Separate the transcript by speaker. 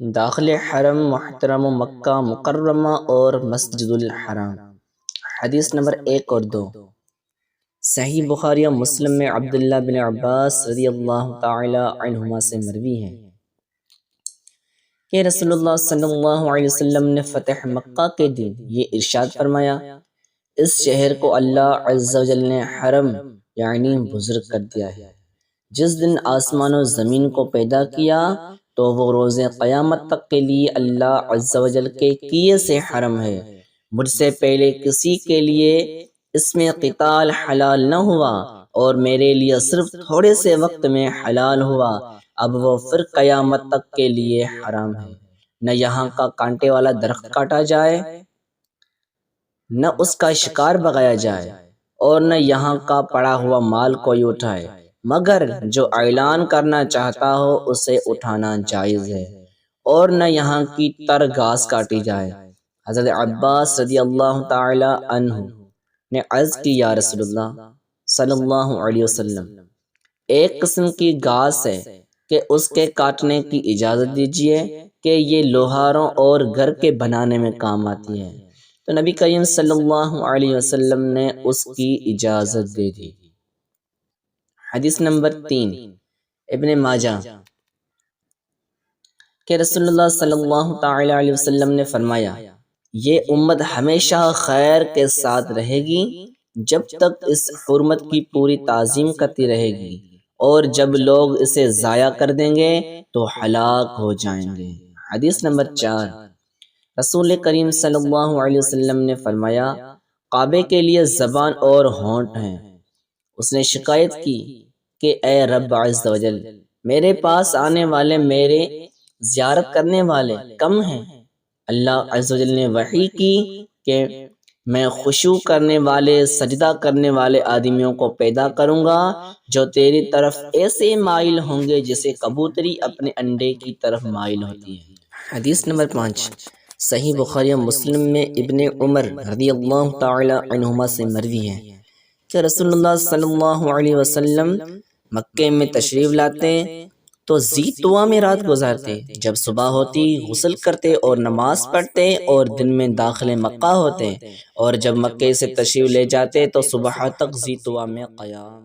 Speaker 1: داخل حرم محترم مکہ مکرمہ اور مسجد الحرام۔ حدیث نمبر 1 اور 2 صحیح بخاری و مسلم میں عبداللہ بن عباس رضی اللہ تعالی عنہما سے مروی ہے کہ رسول اللہ صلی اللہ علیہ وسلم نے فتح مکہ کے دن یہ ارشاد فرمایا، اس شہر کو اللہ عز و جل نے حرم یعنی بزرگ کر دیا ہے۔ جس دن آسمان و زمین کو پیدا کیا تو وہ روز قیامت تک کے لیے اللہ عز و جل کے کیے سے حرم ہے۔ مجھ سے پہلے کسی کے لیے اس میں قتال حلال نہ ہوا اور میرے لیے صرف تھوڑے سے وقت میں حلال ہوا، اب وہ پھر قیامت تک کے لیے حرام ہے۔ نہ یہاں کا کانٹے والا درخت کاٹا جائے، نہ اس کا شکار بغایا جائے، اور نہ یہاں کا پڑا ہوا مال کوئی اٹھائے، مگر جو اعلان کرنا چاہتا ہو اسے اٹھانا جائز ہے، اور نہ یہاں کی تر گھاس کاٹی جائے۔ حضرت عباس رضی اللہ تعالی عنہ نے عرض کی، یا رسول اللہ صلی اللہ علیہ وسلم، ایک قسم کی گھاس ہے کہ اس کے کاٹنے کی اجازت دیجیے کہ یہ لوہاروں اور گھر کے بنانے میں کام آتی ہے۔ تو نبی کریم صلی اللہ علیہ وسلم نے اس کی اجازت دے دی۔ حدیث نمبر 3 ابن ماجہ کہ رسول اللہ صلی اللہ تعالی علیہ وسلم نے فرمایا، یہ امت ہمیشہ خیر کے ساتھ رہے گی جب تک اس حرمت کی پوری تعظیم کرتی رہے گی، اور جب لوگ اسے ضائع کر دیں گے تو ہلاک ہو جائیں گے۔ حدیث نمبر 4 رسول کریم صلی اللہ علیہ وسلم نے فرمایا، کعبے کے لیے زبان اور ہونٹ ہیں۔ اس نے شکایت کی کہ اے رب عز و جل، میرے پاس آنے والے، میرے زیارت کرنے والے کم ہیں۔ اللہ عز و جل نے وحی کی کہ میں خشوع کرنے والے، سجدہ کرنے والے آدمیوں کو پیدا کروں گا جو تیری طرف ایسے مائل ہوں گے جیسے کبوتری اپنے انڈے کی طرف مائل ہوتی ہے۔ حدیث نمبر 5 صحیح بخاری و مسلم میں ابن عمر رضی اللہ تعالی عنہما سے مروی ہے کہ رسول اللہ صلی اللہ علیہ وسلم مکے میں تشریف لاتے تو ذی طویٰ میں رات گزارتے، جب صبح ہوتی غسل کرتے اور نماز پڑھتے اور دن میں داخل مکہ ہوتے، اور جب مکے سے تشریف لے جاتے تو صبح تک ذی طویٰ میں قیام